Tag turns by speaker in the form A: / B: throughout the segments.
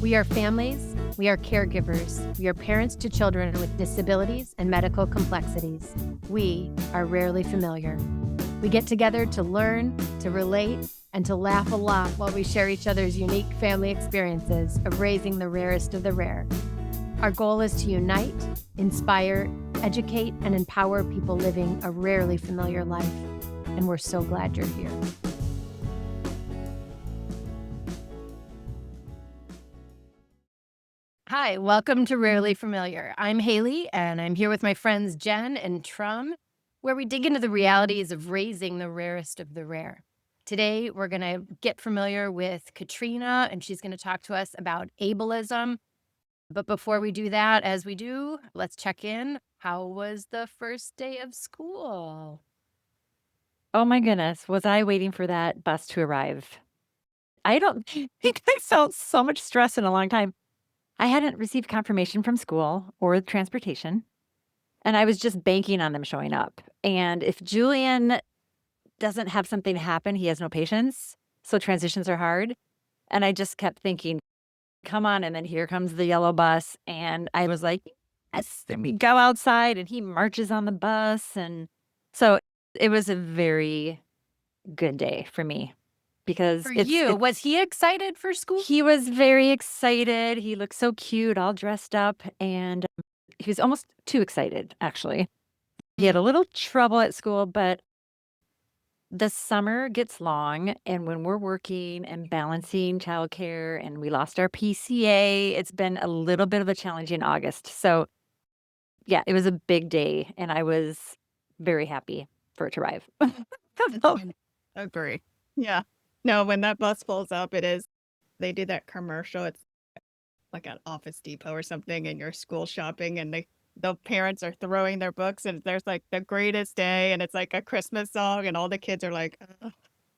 A: We are families, we are caregivers, we are parents to children with disabilities and medical complexities. We are rarely familiar. We get together to learn, to relate, and to laugh a lot while we share each other's unique family experiences of raising the rarest of the rare. Our goal is to unite, inspire, educate, and empower people living a rarely familiar life. And we're so glad you're here. Hi, welcome to Rarely Familiar. I'm Haley, and I'm here with my friends Jen and Trum, where we dig into the realities of raising the rarest of the rare. Today, we're going to get familiar with Katrina, and she's going to talk to us about ableism. But before we do that, as we do, let's check in. How was the first day of school?
B: Oh my goodness, was I waiting for that bus to arrive? I don't think I felt so much stress in a long time. I hadn't received confirmation from school or transportation, and I was just banking on them showing up. And if Julian doesn't have something happen, he has no patience. So transitions are hard. And I just kept thinking, come on. And then here comes the yellow bus. And I was like, yes. And we go outside and he marches on the bus. And so it was a very good day for me because
A: For you, was he excited for school?
B: he was very excited. He looked so cute, all dressed up, and he was almost too excited, actually. He had a little trouble at school, but the summer gets long, and when we're working and balancing childcare and we lost our PCA, it's been a little bit of a challenging August. So, yeah, it was a big day, and I was very happy for it to arrive.
C: Oh, agree. Yeah. No, when that bus pulls up, they do that commercial. It's like at Office Depot or something, and you're school shopping, and the parents are throwing their books, and there's like the greatest day, and it's like a Christmas song, and all the kids are like, "Ugh."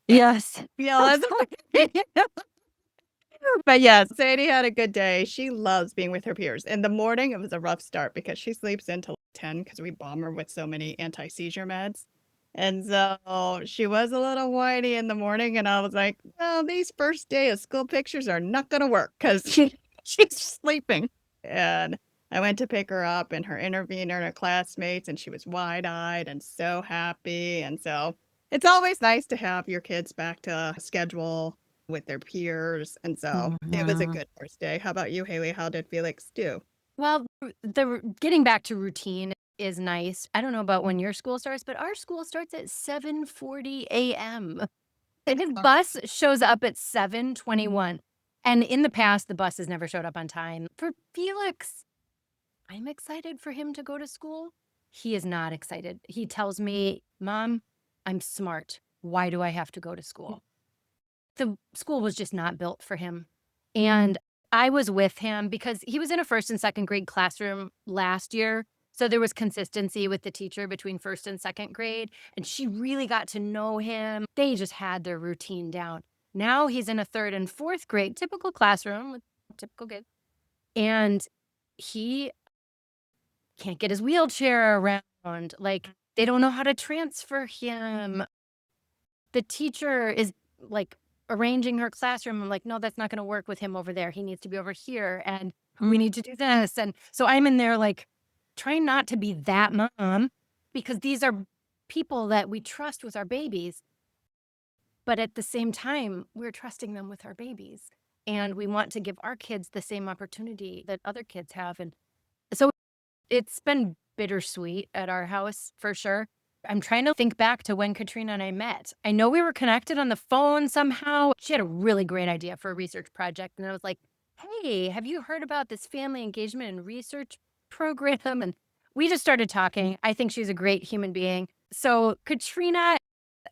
B: Yes.
C: Yeah. But yeah, Sadie had a good day. She loves being with her peers. In the morning, it was a rough start because she sleeps until 10 because we bomb her with so many anti-seizure meds. And so she was a little whiny in the morning, and I was like, well, these first day of school pictures are not going to work because she's sleeping. And I went to pick her up, and her intervener and her classmates, and she was wide-eyed and so happy. And so it's always nice to have your kids back to schedule with their peers. And so it was a
B: Mhm.
C: good first day. How about you, Haley? How did Felix do?
A: Well, getting back to routine is nice. I don't know about when your school starts, but our school starts at 7:40 a.m. And his bus shows up at 7:21. And in the past, the bus has never showed up on time. For Felix, I'm excited for him to go to school. He is not excited. He tells me, Mom, I'm smart. Why do I have to go to school? The school was just not built for him. And I was with him because he was in a first and second grade classroom last year. So there was consistency with the teacher between first and second grade. And she really got to know him. They just had their routine down. Now he's in a third and fourth grade, typical classroom with typical kids. And he can't get his wheelchair around. Like, they don't know how to transfer him. The teacher is like arranging her classroom. I'm like, no, that's not going to work with him over there. He needs to be over here. And we need to do this. And so I'm in there like trying not to be that mom because these are people that we trust with our babies. But at the same time, we're trusting them with our babies. And we want to give our kids the same opportunity that other kids have. And so it's been bittersweet at our house for sure. I'm trying to think back to when Katrina and I met. I know we were connected on the phone somehow. She had a really great idea for a research project. And I was like, hey, have you heard about this family engagement and research program? And we just started talking. I think she's a great human being. So Katrina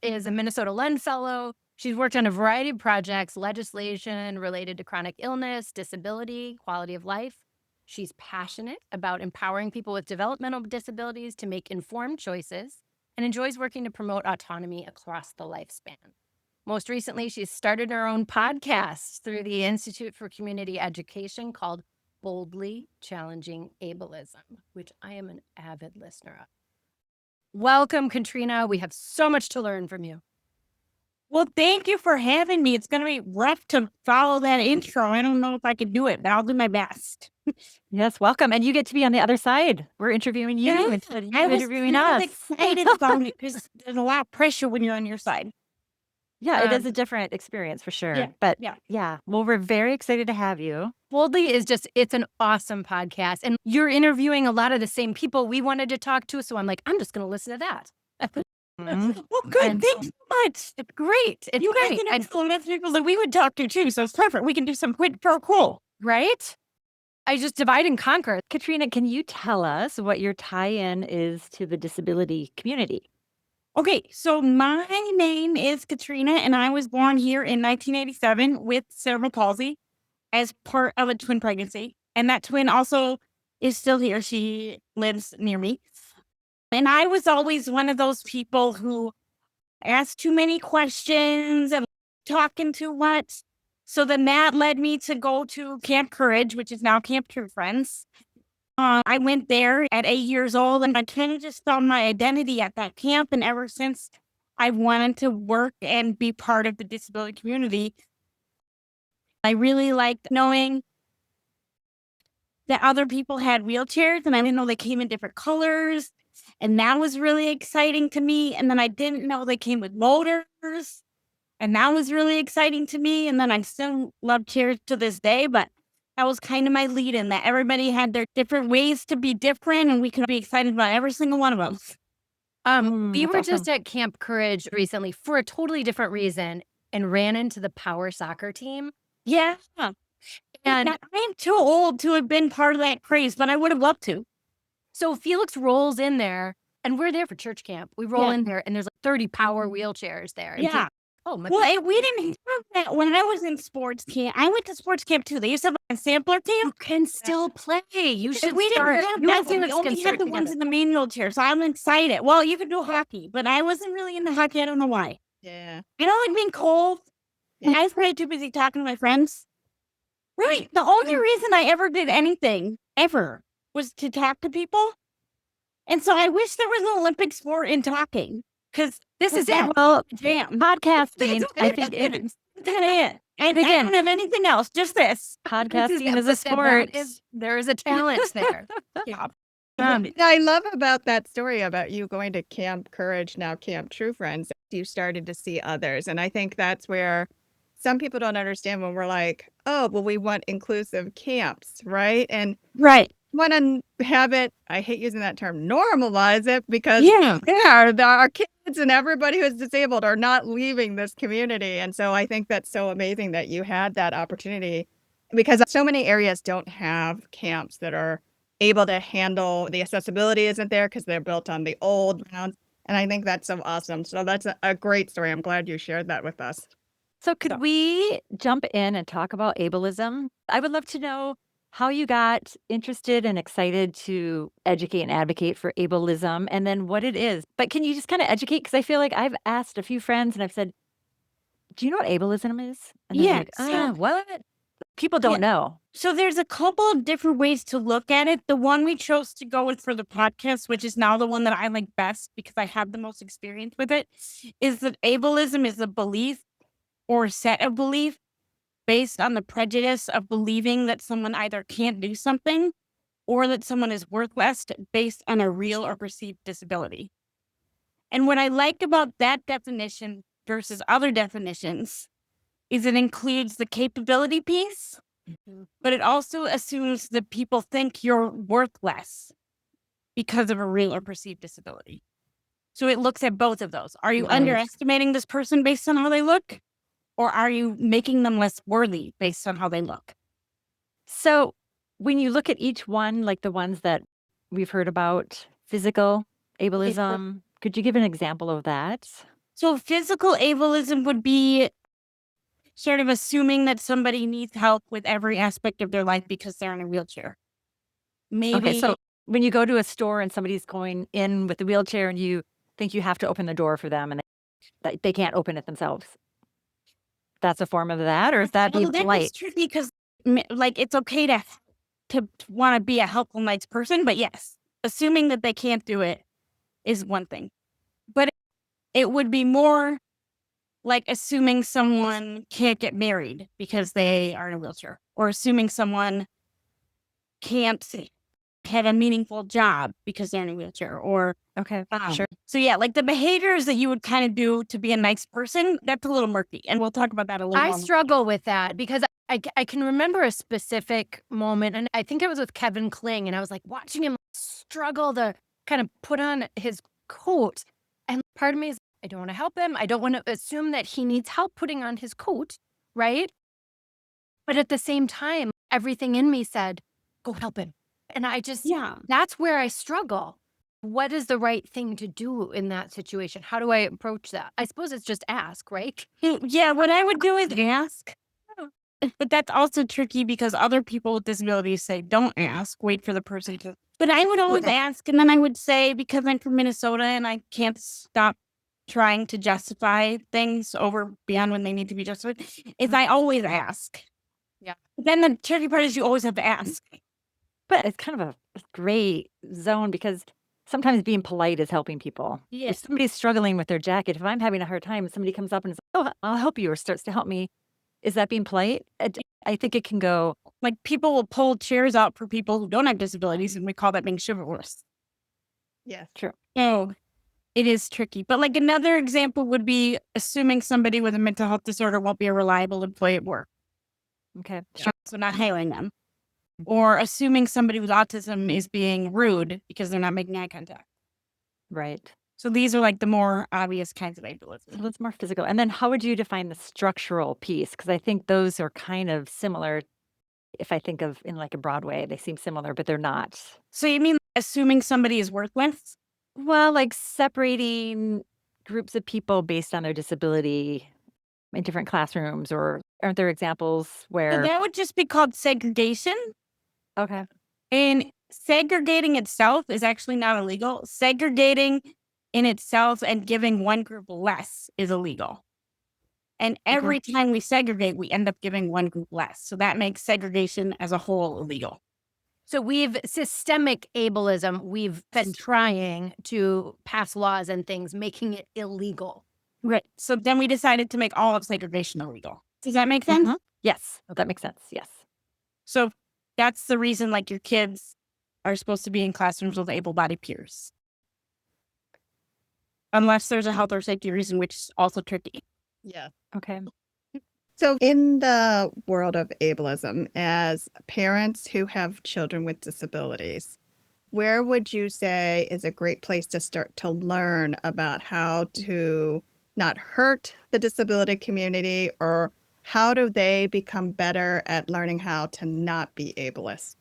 A: is a Minnesota Len Fellow. She's worked on a variety of projects, legislation related to chronic illness, disability, quality of life. She's passionate about empowering people with developmental disabilities to make informed choices and enjoys working to promote autonomy across the lifespan. Most recently, she's started her own podcast through the Institute for Community Education called Boldly Challenging Ableism, which I am an avid listener of. Welcome, Katrina. We have so much to learn from you.
D: Well, thank you for having me. It's going to be rough to follow that intro. I don't know if I can do it, but I'll do my best.
B: Yes, welcome. And you get to be on the other side. We're interviewing you
D: Yeah,
B: instead of you
D: I was
B: interviewing
D: really
B: us.
D: excited about it because there's a lot of pressure when you're on your side.
B: Yeah, it is a different experience for sure.
D: Yeah,
B: But
D: yeah.
B: yeah, well, we're very excited to have you.
A: Boldly is just, it's an awesome podcast. And you're interviewing a lot of the same people we wanted to talk to. So I'm like, I'm just going to listen to that.
B: Mhm.
D: Well, good.
A: And
D: Thanks so much.
A: It's great. It's
D: You guys
A: great.
D: can influence other people that we would talk to too, so it's perfect. We can do some quid pro quo.
A: Right? I just divide and conquer.
B: Katrina, can you tell us what your tie-in is to the disability community?
D: Okay, so my name is Katrina, and I was born here in 1987 with cerebral palsy as part of a twin pregnancy. And that twin also is still here. She lives near me. And I was always one of those people who asked too many questions and talking too much. So then that led me to go to Camp Courage, which is now Camp True Friends. I went there at 8 years old, and I kind of just found my identity at that camp. And ever since, I've wanted to work and be part of the disability community. I really liked knowing that other people had wheelchairs, and I didn't know they came in different colors. And that was really exciting to me. And then I didn't know they came with motors. And that was really exciting to me. And then I still love chairs to this day, but that was kind of my lead in that everybody had their different ways to be different, and we could be excited about every single one of them.
A: We
B: That's
A: were
B: awesome.
A: just at Camp Courage recently for a totally different reason and ran into the power soccer team.
D: Yeah.
A: And
D: I'm too old to have been part of that craze, but I would have loved to.
A: so Felix rolls in there, and we're there for church camp. We roll
D: Yeah.
A: in there, and there's like 30 power wheelchairs there. And
D: Yeah.
A: oh my
D: Well, we didn't have that when I was in sports camp. I went to sports camp too. They used to have a sampler team.
A: You can still play. You should
D: We didn't
A: start.
D: have
A: You
D: that
A: and
D: one. We
A: Felix can
D: only
A: start
D: had the ones
A: together.
D: in the manual chair, so I'm excited. Well, you could do hockey, but I wasn't really into hockey. I don't know why.
C: Yeah.
D: I don't like being cold.
C: Yeah.
D: I was probably too busy talking to my friends. Really, the only reason I ever did anything, ever, was to talk to people. And so I wish there was an Olympic sport in talking, because
A: This is it.
B: Well,
D: jam.
B: podcasting, I think
D: That's kind of it. And I
B: again-
D: don't have anything else, just this.
B: podcasting is a
A: but
B: sport.
A: there is a talent there.
D: Yeah.
C: I love about that story about you going to Camp Courage, now Camp True Friends. You started to see others. And I think that's where some people don't understand when we're like, oh, well, we want inclusive camps, right? And
D: Right.
C: want to have it, I hate using that term, normalize it, because
D: Yeah.
C: our kids and everybody who's disabled are not leaving this community. And so I think that's so amazing that you had that opportunity, because so many areas don't have camps that are able to handle the accessibility isn't there because they're built on the old grounds. And I think that's so awesome. So that's a great story. I'm glad you shared that with us.
B: So could we jump in and talk about ableism? I would love to know how you got interested and excited to educate and advocate for ableism, and then what it is. But can you just kind of educate? Because I feel like I've asked a few friends and I've said, do you know what ableism is? And they're
D: Yeah,
B: like,
D: so-
B: what? People don't know.
D: So there's a couple of different ways to look at it. The one we chose to go with for the podcast, which is now the one that I like best because I have the most experience with it, is that ableism is a belief or a set of belief based on the prejudice of believing that someone either can't do something or that someone is worthless based on a real or perceived disability. And what I like about that definition versus other definitions is it includes the capability piece, but it also assumes that people think you're worthless because of a real or perceived disability. So it looks at both of those. Are you
B: Right.
D: underestimating this person based on how they look? Or are you making them less worthy based on how they look?
B: So when you look at each one, like the ones that we've heard about, physical ableism, could you give an example of that?
D: So physical ableism would be sort of assuming that somebody needs help with every aspect of their life because they're in a wheelchair. Maybe.
B: Okay, so when you go to a store and somebody's going in with a wheelchair and you think you have to open the door for them and they can't open it themselves, that's a form of that, or is that
D: Well,
B: be
D: that
B: light?
D: is tricky because, like, it's okay to want to be a helpful, nice person, but yes, assuming that they can't do it is one thing. But it would be more like assuming someone can't get married because they are in a wheelchair, or assuming someone can't have a meaningful job because they're in a wheelchair, or
B: Okay, sure.
D: so yeah, like the behaviors that you would kind of do to be a nice person, that's a little murky, and we'll talk about that a little
A: I
D: more.
A: struggle with that because I can remember a specific moment, and I think it was with Kevin Kling, and I was like watching him struggle to kind of put on his coat. And part of me is, I don't want to help him. I don't want to assume that he needs help putting on his coat, right? But at the same time, everything in me said, go help him. And I just,
D: Yeah.
A: that's where I struggle. What is the right thing to do in that situation? How do I approach that? I suppose it's just ask, right?
D: Yeah, what I would do is ask. But that's also tricky because other people with disabilities say, don't ask, wait for the person to. But I would always ask, and then I would say, because I'm from Minnesota and I can't stop trying to justify things over beyond when they need to be justified, is I always ask.
A: Yeah.
D: But then the tricky part is you always have to ask.
B: But it's kind of a gray zone because sometimes being polite is helping people.
D: Yeah.
B: If somebody's struggling with their jacket, if I'm having a hard time and somebody comes up and is like, oh, I'll help you, or starts to help me, is that being polite? I think it can go,
D: Like people will pull chairs out for people who don't have disabilities, and we call that being chivalrous.
C: Yes.
B: true.
D: Oh, it is tricky. But like another example would be assuming somebody with a mental health disorder won't be a reliable employee at work.
B: Okay,
C: Yeah.
B: sure.
D: So not hiring them. Or assuming somebody with autism is being rude because they're not making eye contact.
B: Right.
D: So these are like the more obvious kinds of
B: So
D: ableism.
B: it's more physical. And then how would you define the structural piece? Because I think those are kind of similar. If I think of in like a Broadway, they seem similar, but they're not.
D: So you mean assuming somebody is worthless?
B: Well, like separating groups of people based on their disability in different classrooms, or aren't there examples
D: So
B: where?
D: that would just be called segregation.
B: Okay.
D: And segregating itself is actually not illegal. Segregating in itself and giving one group less is illegal. And every time we segregate, we end up giving one group less. So that makes segregation as a whole illegal.
A: So systemic ableism, we've been trying to pass laws and things, making it illegal.
D: Right. So then we decided to make all of segregation illegal. Does that make sense?
B: Yes, that makes sense. Yes.
D: So that's the reason like your kids are supposed to be in classrooms with able-bodied peers. Unless there's a health or safety reason, which is also tricky.
C: Yeah.
B: Okay.
C: So in the world of ableism, as parents who have children with disabilities, where would you say is a great place to start to learn about how to not hurt the disability community, or how do they become better at learning how to not be ableist?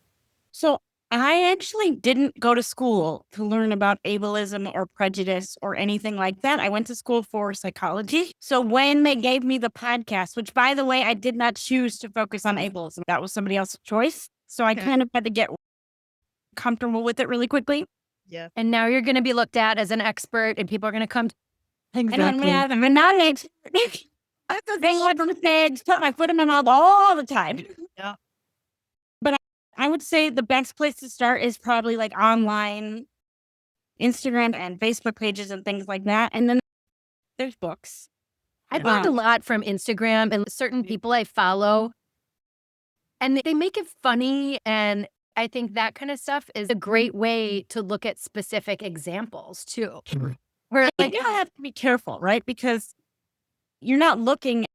D: So I actually didn't go to school to learn about ableism or prejudice or anything like that. I went to school for psychology. So when they gave me the podcast, which by the way, I did not choose to focus on ableism, that was somebody else's choice. So I kind of had to get comfortable with it really quickly.
C: Yeah.
A: And now you're going to be looked at as an expert, and people are going to come.
D: And I'm not an expert. I have to think like from the stage, put my foot in my mouth all the time.
C: Yeah.
D: But I would say the best place to start is probably like online Instagram and Facebook pages and things like that. And then there's books.
A: I've learned a lot from Instagram and certain people I follow, and they make it funny. And I think that kind of stuff is a great way to look at specific examples too. Where
D: Like you have to be careful, right? Because you're not looking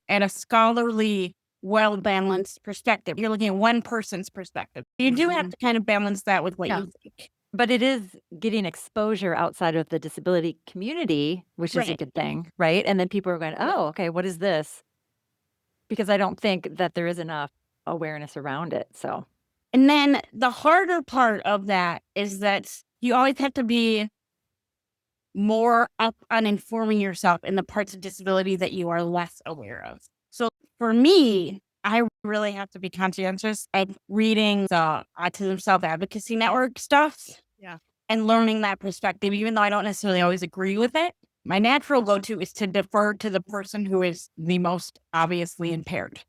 D: at a scholarly, well-balanced perspective. You're looking at one person's perspective. You do have to kind of balance that with what you think.
B: But it is getting exposure outside of the disability community, which is a
D: Right.
B: good thing, right? And then people are going, oh, okay, what is this? Because I don't think that there is enough awareness around it. So,
D: And then the harder part of that is that you always have to be more up on informing yourself in the parts of disability that you are less aware of. So for me, I really have to be conscientious at reading the Autism Self-Advocacy Network stuff.
C: Yeah.
D: And learning that perspective, even though I don't necessarily always agree with it. My natural go-to is to defer to the person who is the most obviously impaired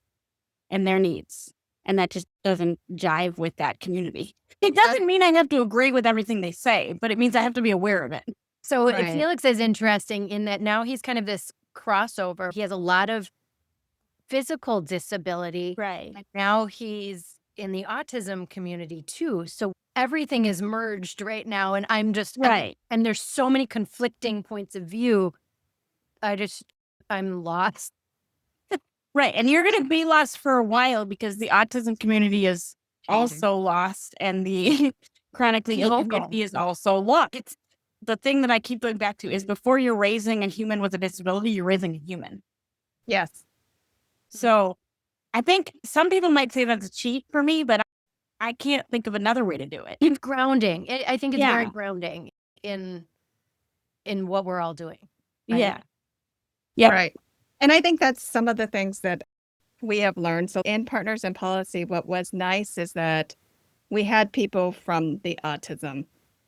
D: and their needs. And that just doesn't jive with that community. It doesn't mean I have to agree with everything they say, but it means I have to be aware of it.
A: So
B: Right.
A: Felix is interesting in that now he's kind of this crossover. He has a lot of physical disability.
D: Right.
A: And now he's in the autism community too. So everything is merged right now. And
D: Right.
A: and there's so many conflicting points of view. I'm lost.
D: Right. And you're going to be lost for a while because the autism community is also lost and the chronically ill
A: Local.
D: community is also lost. It's the thing that I keep going back to is before you're raising a human with a disability, you're raising a human.
C: Yes.
D: So I think some people might say that's a cheat for me, but I can't think of another way to do it.
A: It's grounding. I think it's very
D: Yeah.
A: grounding in what we're all doing.
D: Yeah.
A: Right?
D: Yep.
C: Right. And I think that's some of the things that we have learned. So in Partners in Policy, what was nice is that we had people from the autism,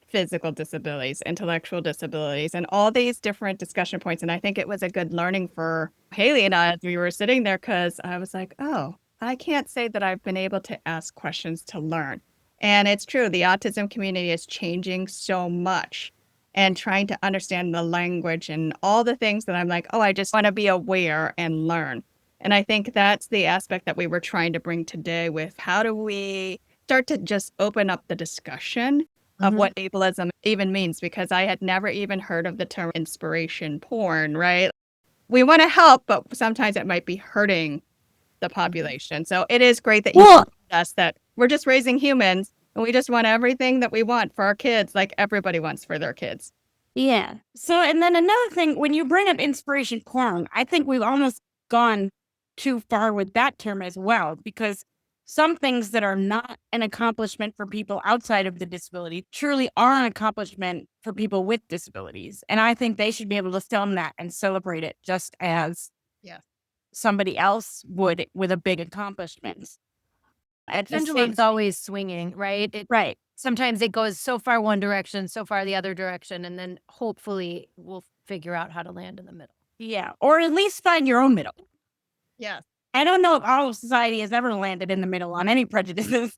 C: physical disabilities, intellectual disabilities, and all these different discussion points. And I think it was a good learning for Haley and I as we were sitting there, because I was like, oh, I can't say that I've been able to ask questions to learn. And it's true, the autism community is changing so much and trying to understand the language and all the things that I'm like, oh, I just want to be aware and learn. And I think that's the aspect that we were trying to bring today with how do we start to just open up the discussion of what ableism even means, because I had never even heard of the term inspiration porn, right? We want to help, but sometimes it might be hurting the population. So it is great that you told us that we're just raising humans and we just want everything that we want for our kids, like everybody wants for their kids.
D: Yeah. So, and then another thing, when you bring up inspiration porn, I think we've almost gone too far with that term as well, because some things that are not an accomplishment for people outside of the disability truly are an accomplishment for people with disabilities. And I think they should be able to film that and celebrate it just as
C: Yes.
D: somebody else would with a big accomplishment. At the same,
A: Pendulum's always swinging, right?
D: right.
A: Sometimes it goes so far one direction, so far the other direction, and then hopefully we'll figure out how to land in the middle.
D: Yeah. Or at least find your own middle.
C: Yes.
D: I don't know if all of society has ever landed in the middle on any prejudices,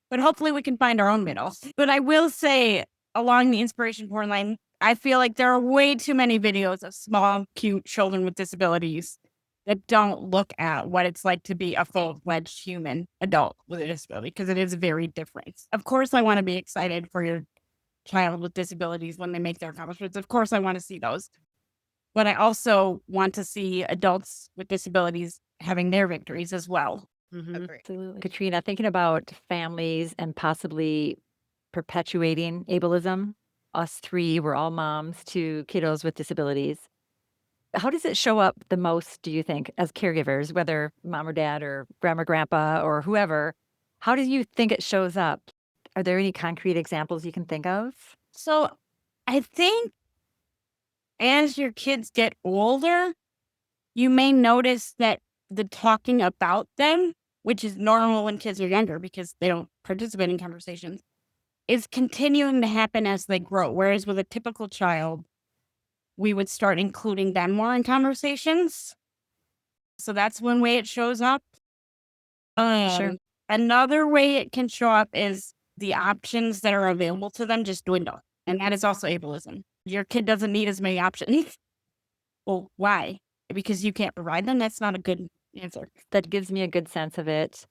D: but hopefully we can find our own middle. But I will say, along the inspiration porn line, I feel like there are way too many videos of small, cute children with disabilities that don't look at what it's like to be a full-fledged human adult with a disability, because it is very different. Of course, I want to be excited for your child with disabilities when they make their accomplishments. Of course, I want to see those. But I also want to see adults with disabilities having their victories as well.
C: Agree.
A: Absolutely.
B: Katrina, thinking about families and possibly perpetuating ableism, us three, we're all moms to kiddos with disabilities. How does it show up the most, do you think, as caregivers, whether mom or dad or grandma, grandpa, or whoever? How do you think it shows up? Are there any concrete examples you can think of?
D: So I think as your kids get older, you may notice that the talking about them, which is normal when kids are younger because they don't participate in conversations, is continuing to happen as they grow. Whereas with a typical child, we would start including them more in conversations. So that's one way it shows up.
B: Sure.
D: Another way it can show up is the options that are available to them just dwindle. And that is also ableism. Your kid doesn't need as many options. Well, why? Because you can't provide them? That's not a good answer.
B: That gives me a good sense of it.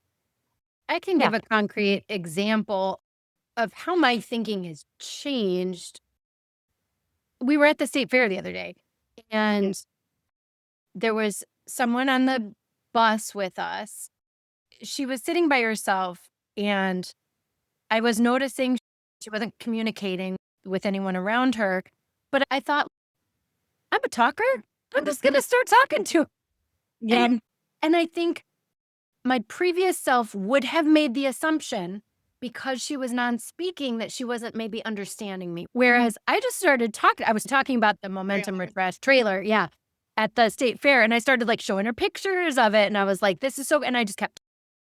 A: I can
B: Yeah.
A: give a concrete example of how my thinking has changed. We were at the state fair the other day, and there was someone on the bus with us. She was sitting by herself, and I was noticing she wasn't communicating with anyone around her. But I thought, I'm a talker. I'm just going to start talking to her.
D: Yeah.
A: And I think my previous self would have made the assumption, because she was non-speaking, that she wasn't maybe understanding me. Whereas I just started talking. I was talking about the Momentum Refresh trailer, at the state fair. And I started like showing her pictures of it. And I was like, this is so, and I just kept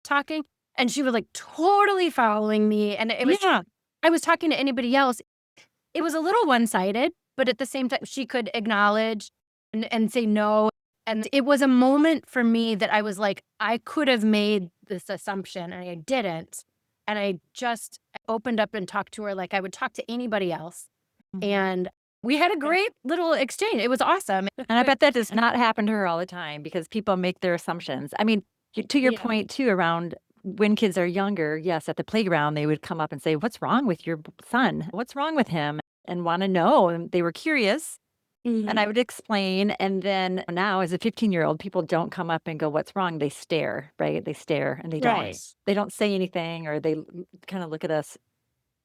A: talking. And she was like totally following me. And it was, I was talking to anybody else. It was a little one-sided, but at the same time, she could acknowledge and say no. And it was a moment for me that I was like, I could have made this assumption and I didn't. And I just opened up and talked to her like I would talk to anybody else. And We had a great little exchange. It was awesome.
B: And I bet that does not happen to her all the time because people make their assumptions. I mean, to your
D: Yeah.
B: point too, around when kids are younger, yes, at the playground, they would come up and say, "What's wrong with your son? What's wrong with him?" And want to know. And they were curious. And I would explain. And then now, as a 15-year-old, people don't come up and go, "What's wrong?" They stare, right? They stare and
D: Right.
B: they don't say anything, or they kind of look at us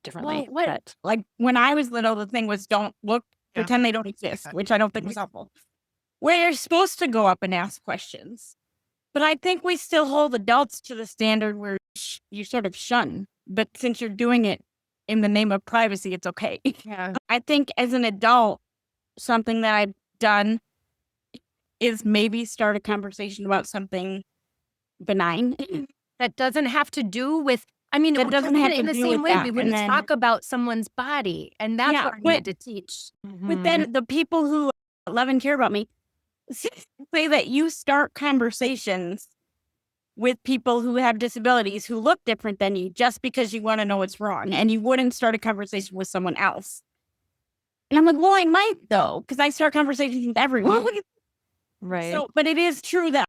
B: differently.
A: Well, what
B: But
D: Like when I was little, the thing was don't look,
C: Yeah.
D: pretend they don't exist, which I don't think was helpful. Where you're supposed to go up and ask questions. But I think we still hold adults to the standard where you sort of shun. But since you're doing it in the name of privacy, it's okay.
C: Yeah.
D: I think as an adult, something that I've done is maybe start a conversation about something benign.
A: that doesn't have to do with, I mean,
D: That
A: we
D: doesn't
A: look
D: have
A: at it
D: to
A: in the
D: do
A: same
D: with
A: way.
D: that,
A: We
D: and
A: wouldn't
D: then-
A: talk about someone's body. And that's
D: Yeah,
A: what we
D: but-
A: need to teach.
D: But then the people who love and care about me say that you start conversations with people who have disabilities who look different than you just because you want to know what's wrong, and you wouldn't start a conversation with someone else. And I'm like, well, I might though, because I start conversations with everyone.
B: right.
D: So, but it is true that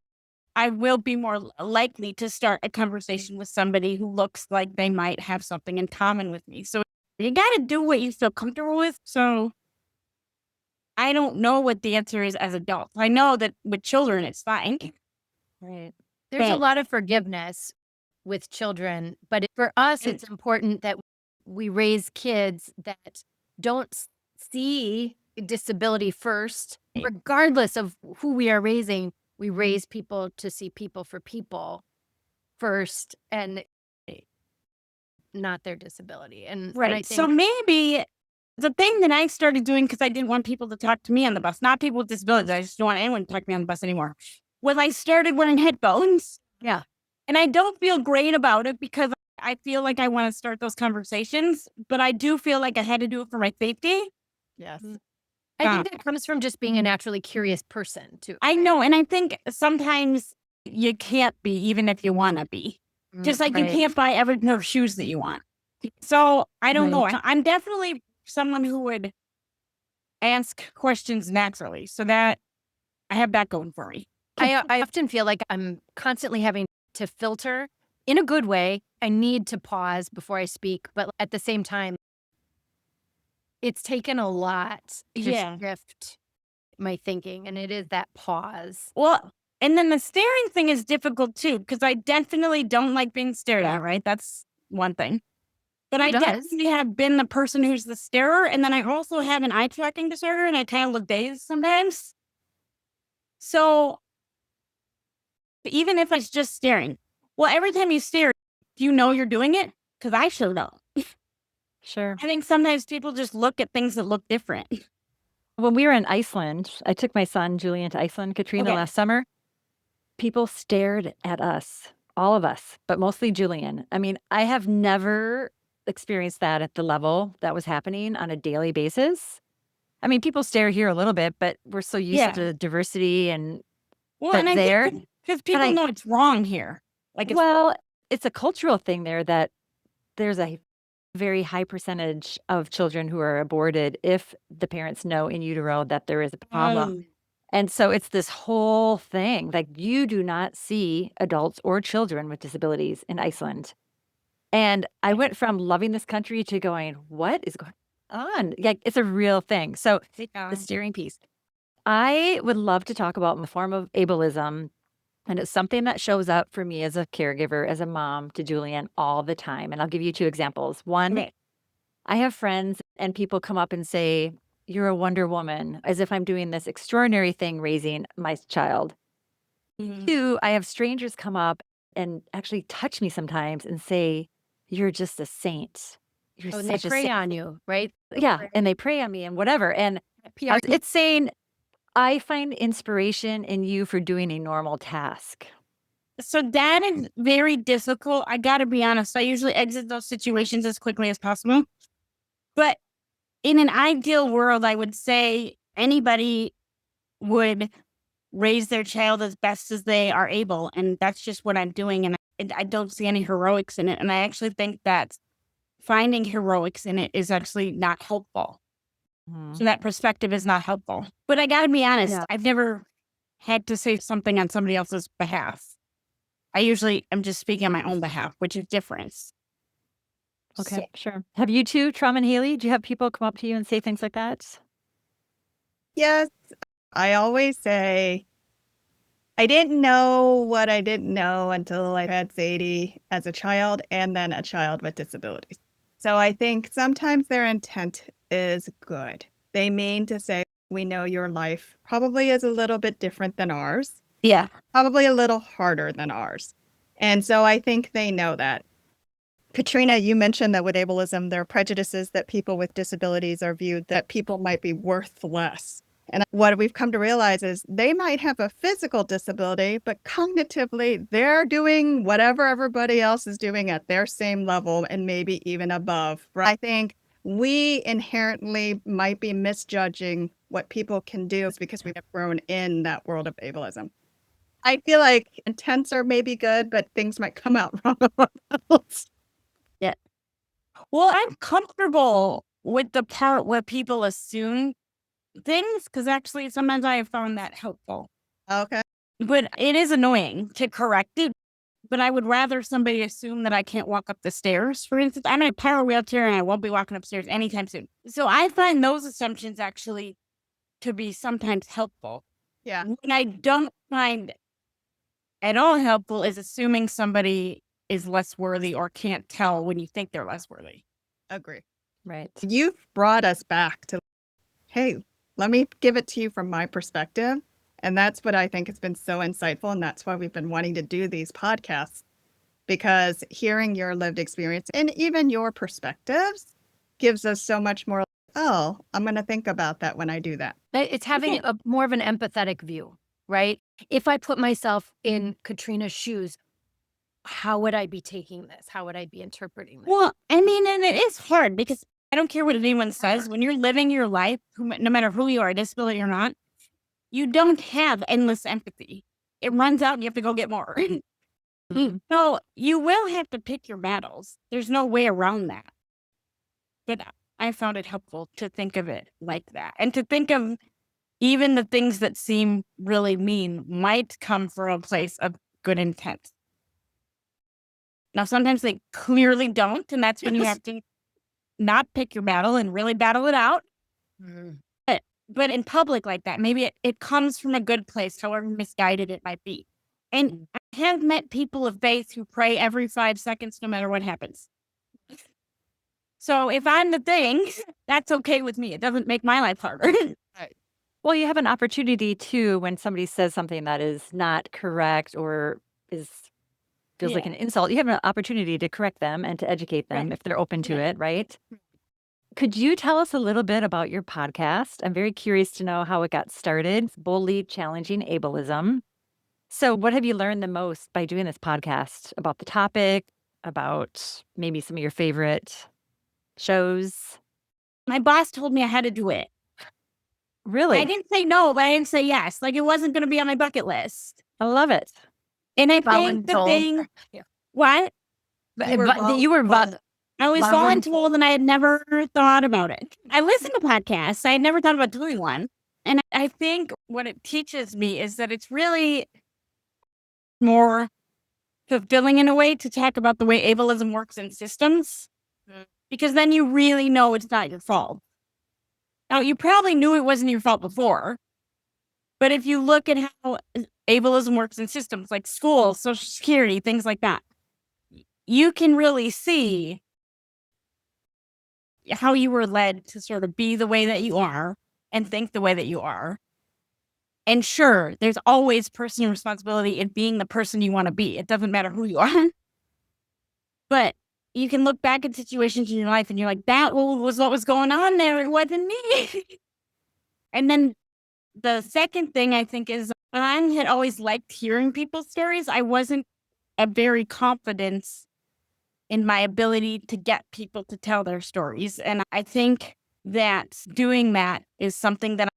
D: I will be more likely to start a conversation with somebody who looks like they might have something in common with me. So you got to do what you feel comfortable with. So I don't know what the answer is as adults. I know that with children, it's fine.
B: Right.
A: There's a
D: But-
A: lot of forgiveness with children, but for us,
D: And-
A: it's important that we raise kids that don't see disability first, regardless of who we are raising. We raise people to see people for people first and not their disability. And I
D: Right.
A: think
D: So maybe the thing that I started doing, because I didn't want people to talk to me on the bus, not people with disabilities, I just don't want anyone to talk to me on the bus anymore, was I started wearing headphones.
A: Yeah.
D: And I don't feel great about it because I feel like I want to start those conversations, but I do feel like I had to do it for my safety.
C: Yes.
A: I think that comes from just being a naturally curious person too.
D: I know. And I think sometimes you can't be, even if you want to be. Just like you
A: Right.
D: can't buy every pair of shoes that you want. So I don't know.
A: Right.
D: I'm definitely someone who would ask questions naturally. So that I have that going for me.
A: I often feel like I'm constantly having to filter in a good way. I need to pause before I speak, but at the same time, it's taken a lot to
D: Yeah.
A: shift my thinking, and it is that pause.
D: Well, and then the staring thing is difficult too, because I definitely don't like being stared at, right? That's one thing. But I
A: does?
D: definitely have been the person who's the starer. And then I also have an eye tracking disorder and I kind of look dazed sometimes. So even if it's just staring, well, every time you stare, do you know you're doing it? Because I sure don't.
B: Sure.
D: I think sometimes people just look at things that look different.
B: When we were in Iceland, I took my son Julian to Iceland, Katrina,
D: Okay.
B: last summer. People stared at us, all of us, but mostly Julian. I mean, I have never experienced that at the level that was happening on a daily basis. I mean, people stare here a little bit, but we're so used
D: Yeah.
B: to diversity and
D: Well,
B: But
D: and I
B: there-
D: think because people
B: I-
D: know it's wrong here. Like, it's,
B: well, it's a cultural thing there that there's a very high percentage of children who are aborted if the parents know in utero that there is a problem. And so it's this whole thing. Like, you do not see adults or children with disabilities in Iceland. And I went from loving this country to going, what is going on? Like, it's a real thing. So the steering piece. I would love to talk about the form of ableism. And it's something that shows up for me as a caregiver, as a mom to Julian all the time. And I'll give you 2 examples. One,
D: Okay.
B: I have friends and people come up and say, "You're a Wonder Woman," as if I'm doing this extraordinary thing raising my child.
D: Mhm.
B: 2, I have strangers come up and actually touch me sometimes and say, "You're just a saint. You're
A: Oh, and they
B: such a
A: prey
B: saint."
A: on you, right?
B: Yeah, and they prey on me and whatever. And it's saying, I find inspiration in you for doing a normal task.
D: So that is very difficult. I got to be honest. I usually exit those situations as quickly as possible. But in an ideal world, I would say anybody would raise their child as best as they are able. And that's just what I'm doing. And I don't see any heroics in it. And I actually think that finding heroics in it is actually not helpful. So that perspective is not helpful. But I got to be honest,
A: Yeah.
D: I've never had to say something on somebody else's behalf. I usually am just speaking on my own behalf, which is different.
B: Okay,
D: So-
B: sure. Have you two, Trum and Haley, do you have people come up to you and say things like that?
C: Yes, I always say, I didn't know what I didn't know until I had Sadie as a child and then a child with disabilities. So I think sometimes their intent is good. They mean to say, we know your life probably is a little bit different than ours,
D: Yeah.
C: probably a little harder than ours. And so I think they know that. Katrina, you mentioned that with ableism, there are prejudices that people with disabilities are viewed that people might be worth less. And what we've come to realize is they might have a physical disability, but cognitively, they're doing whatever everybody else is doing at their same level and maybe even above. Right? I think we inherently might be misjudging what people can do because we have grown in that world of ableism. I feel like intents are maybe good, but things might come out wrong on levels.
D: Well, I'm comfortable with the part where people assume things because actually sometimes I have found that helpful.
C: Okay.
D: But it is annoying to correct it. But I would rather somebody assume that I can't walk up the stairs. For instance, I'm in a power wheelchair and I won't be walking upstairs anytime soon. So I find those assumptions actually to be sometimes helpful.
C: Yeah.
D: What I don't find at all helpful is assuming somebody is less worthy or can't tell when you think they're less worthy.
C: Agree.
B: Right.
C: You've brought us back to, hey, let me give it to you from my perspective. And that's what I think has been so insightful. And that's why we've been wanting to do these podcasts, because hearing your lived experience and even your perspectives gives us so much more. Oh, I'm going to think about that when I do that.
A: It's having a more of an empathetic view, right? If I put myself in Katrina's shoes, how would I be taking this? How would I be interpreting this?
D: Well, I mean, and it is hard because I don't care what anyone says. When you're living your life, no matter who you are, disability or not, you don't have endless empathy. It runs out and you have to go get more. So you will have to pick your battles. There's no way around that. But I found it helpful to think of it like that and to think of even the things that seem really mean might come from a place of good intent. Now, sometimes they clearly don't, and that's when you have to not pick your battle and really battle it out. But in public like that, maybe it comes from a good place, however misguided it might be. And I have met people of faith who pray every 5 seconds, no matter what happens. So if I'm the thing, that's okay with me. It doesn't make my life harder.
B: Well, you have an opportunity too when somebody says something that is not correct or feels like
D: Yeah.
B: an insult. You have an opportunity to correct them and to educate them
D: Right.
B: if they're open to
D: Yeah.
B: it, right? Could you tell us a little bit about your podcast? I'm very curious to know how it got started. It's Boldly Challenging Ableism. So, what have you learned the most by doing this podcast about the topic, about maybe some of your favorite shows?
D: My boss told me I had to do it. I
B: Really?
D: didn't say no, but I didn't say yes. Like it wasn't going to be on my bucket list.
B: I love it.
D: And I think the
A: Voluntold.
D: thing,
A: Yeah.
D: what?
A: You were
D: I was
A: Voluntold.
D: voluntold and I had never thought about it. I listened to podcasts. I had never thought about doing one. And I think what it teaches me is that it's really more fulfilling in a way to talk about the way ableism works in systems, because then you really know it's not your fault. Now, you probably knew it wasn't your fault before, but if you look at how ableism works in systems like schools, Social Security, things like that, you can really see how you were led to sort of be the way that you are and think the way that you are. And sure, there's always personal responsibility in being the person you want to be. It doesn't matter who you are. But you can look back at situations in your life and you're like, that was what was going on there. It wasn't me. And then the second thing I think is I had always liked hearing people's stories. I wasn't a very confident in my ability to get people to tell their stories. And I think that doing that is something that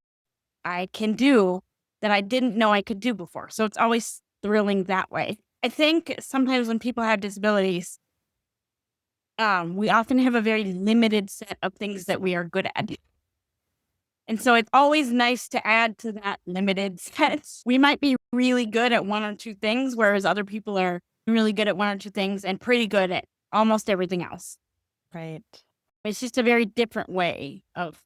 D: I can do that I didn't know I could do before. So it's always thrilling that way. I think sometimes when people have disabilities, we often have a very limited set of things that we are good at. And so it's always nice to add to that limited set. We might be really good at one or two things, whereas other people are really good at one or two things and pretty good at almost everything else.
B: Right.
D: It's just a very different way of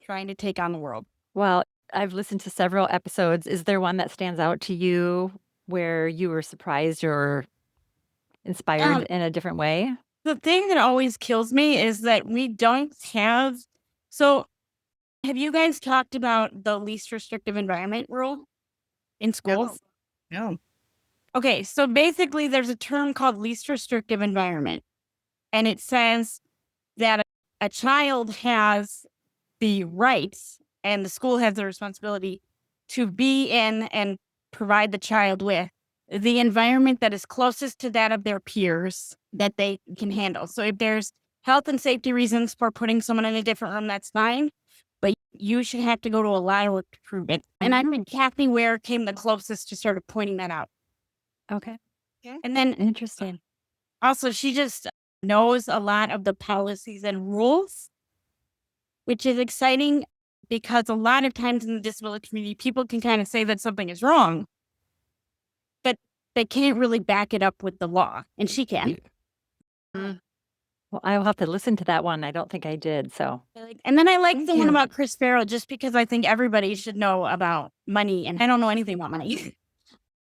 D: trying to take on the world.
B: Well, I've listened to several episodes. Is there one that stands out to you where you were surprised or inspired in a different way?
D: The thing that always kills me is that we don't have. So, have you guys talked about the least restrictive environment rule in schools?
C: No.
D: Okay, so basically, there's a term called least restrictive environment, and it says that a child has the rights and the school has the responsibility to be in and provide the child with the environment that is closest to that of their peers that they can handle. So if there's health and safety reasons for putting someone in a different room, that's fine. But you should have to go to a lot of work to prove it. And I think Kathy Ware came the closest to sort of pointing that out.
B: Okay.
D: And then
B: Interesting.
D: also, she just knows a lot of the policies and rules, which is exciting because a lot of times in the disability community, people can kind of say that something is wrong, but they can't really back it up with the law, and she can.
B: Well, I will have to listen to that one. I don't think I did. So,
D: And then I like
C: Thank
D: the one
C: you.
D: about Chris Farrell, just because I think everybody should know about money, and I don't know anything about money,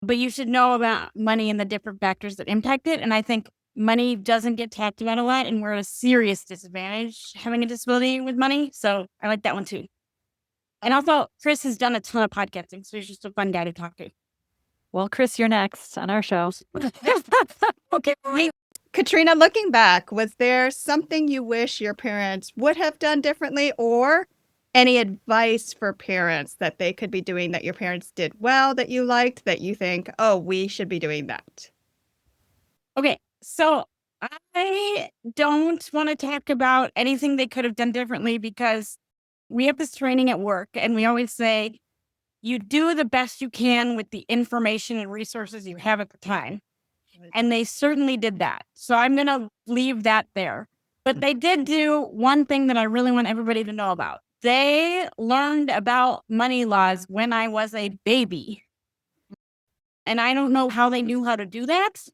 D: but you should know about money and the different factors that impact it. And I think money doesn't get talked about a lot, and we're at a serious disadvantage having a disability with money. So I like that one too. And also, Chris has done a ton of podcasting, so he's just a fun guy to talk to.
B: well, Chris, you're next on our show.
D: Okay, wait.
C: Katrina, looking back, was there something you wish your parents would have done differently, or any advice for parents that they could be doing that your parents did well, that you liked, that you think, oh, we should be doing that?
D: Okay, so I don't want to talk about anything they could have done differently because we have this training at work, and we always say, you do the best you can with the information and resources you have at the time. And they certainly did that. So I'm going to leave that there. But they did do one thing that I really want everybody to know about. They learned about money laws when I was a baby. And I don't know how they knew how to do that.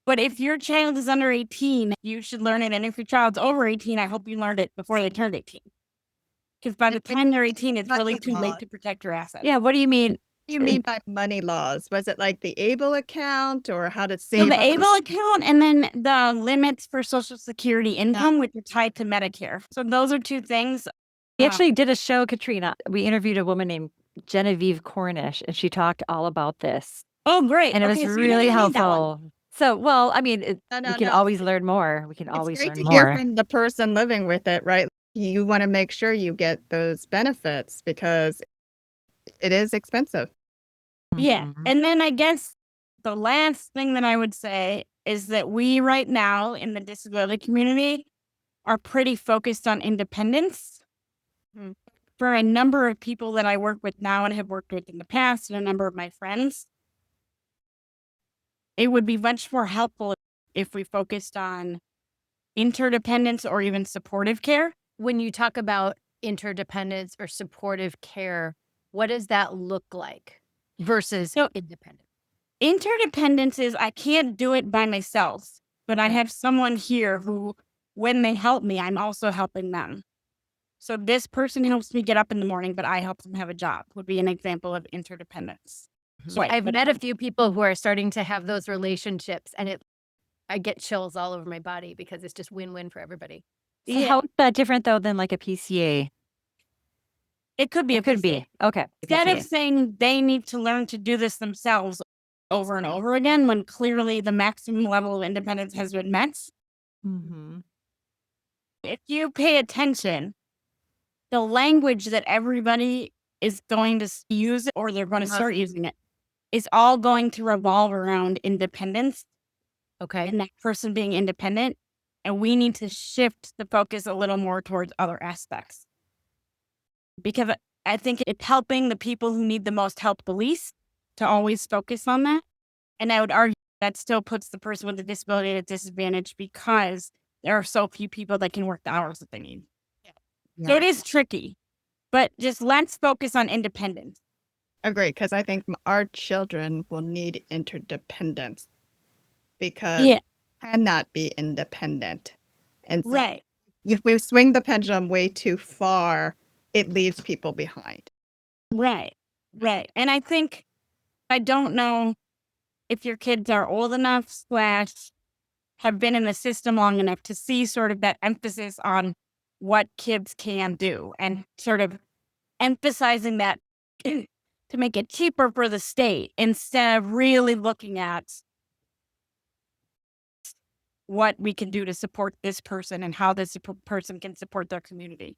D: But if your child is under 18, you should learn it. And if your child's over 18, I hope you learned it before they turned 18. Because by the time they're 18, it's really too late to protect your assets.
B: Yeah. What do you mean?
C: What do you mean by money laws? Was it like the ABLE account, or how to
D: So
C: save?
D: the ABLE account, and then the limits for Social Security income, which are tied to Medicare. So those are two things.
B: We actually did a show, Katrina. We interviewed a woman named Genevieve Cornish, and she talked all about this.
D: Oh, great.
B: And it was
D: Okay, so you
B: really
D: didn't need that one.
B: helpful. So, well, I mean,
C: No,
B: we can always learn more. We can
C: It's
B: always
C: great
B: learn
C: to hear
B: more.
C: from the person living with it, right? You want to make sure you get those benefits because it is expensive.
D: Yeah.
B: Mhm.
D: And then I guess the last thing that I would say is that we right now in the disability community are pretty focused on independence.
C: Mhm.
D: For a number of people that I work with now and have worked with in the past, and a number of my friends, it would be much more helpful if we focused on interdependence or even supportive care.
A: When you talk about interdependence or supportive care, what does that look like versus
D: So-
A: independence?
D: Interdependence is I can't do it by myself, but I have someone here who, when they help me, I'm also helping them. So this person helps me get up in the morning, but I help them have a job, would be an example of interdependence. So
A: I've met a few people who are starting to have those relationships, and I get chills all over my body because it's just win-win for everybody.
B: So how is that different, though, than like a PCA?
D: It could be a
B: It could
D: PCA.
B: be. Okay.
D: Instead
B: PCA.
D: of saying they need to learn to do this themselves over and over again, when clearly the maximum level of independence has been met,
B: Mhm.
D: if you pay attention, the language that everybody is going to use or they're going to start using it is all going to revolve around independence
A: Okay.
D: and that person being independent. And we need to shift the focus a little more towards other aspects. Because I think it's helping the people who need the most help the least to always focus on that. And I would argue that still puts the person with a disability at a disadvantage because there are so few people that can work the hours that they need. So it is tricky. But just let's focus on independence.
C: Agree, because I think our children will need interdependence because
D: Yeah.
C: cannot be independent. And so
D: Right.
C: if we swing the pendulum way too far, it leaves people behind.
D: Right. Right. And I think, I don't know if your kids are old enough / have been in the system long enough to see sort of that emphasis on what kids can do and sort of emphasizing that to make it cheaper for the state instead of really looking at what we can do to support this person and how this person can support their community.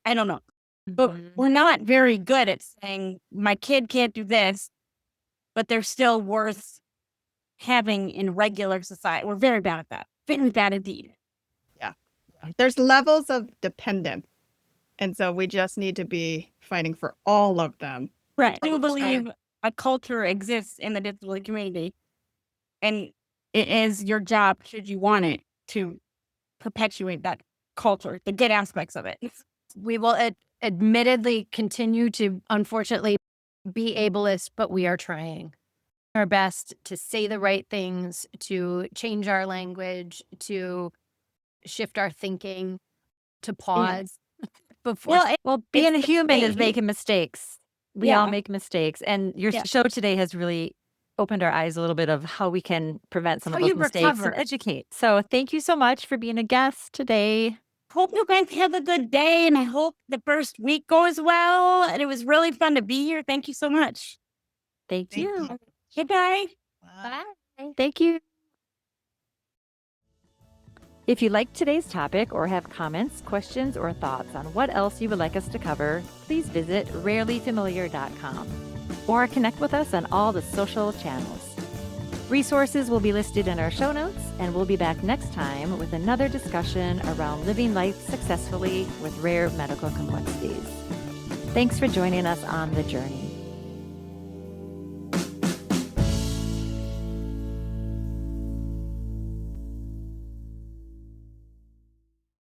D: I don't know. But
B: Mhm.
D: we're not very good at saying my kid can't do this, but they're still worth having in regular society. We're very bad at that. Very bad indeed.
C: There's levels of dependence. And so we just need to be fighting for all of them.
D: Right. I do believe a culture exists in the disability community, and it is your job, should you want it, to perpetuate that culture, the good aspects of it.
A: We will admittedly continue to, unfortunately, be ableist, but we are trying our best to say the right things, to change our language, to shift our thinking, to pause before.
B: Well, being a
D: it's the
B: human is
D: same.
B: making mistakes. We all
D: Yeah.
B: make mistakes. And your
D: Yeah.
B: show today has really opened our eyes a little bit of how we can prevent some
D: How
B: of those
D: you
B: mistakes
D: recover.
B: and educate. So thank you so much for being a guest today.
D: Hope you guys have a good day, and I hope the first week goes well. And it was really fun to be here. Thank you so much.
B: Thank
C: Thank
B: you.
C: you.
D: Goodbye.
C: Bye.
B: Thank you. If you liked today's topic or have comments, questions, or thoughts on what else you would like us to cover, please visit rarelyfamiliar.com or connect with us on all the social channels. Resources will be listed in our show notes, and we'll be back next time with another discussion around living life successfully with rare medical complexities. Thanks for joining us on the journey.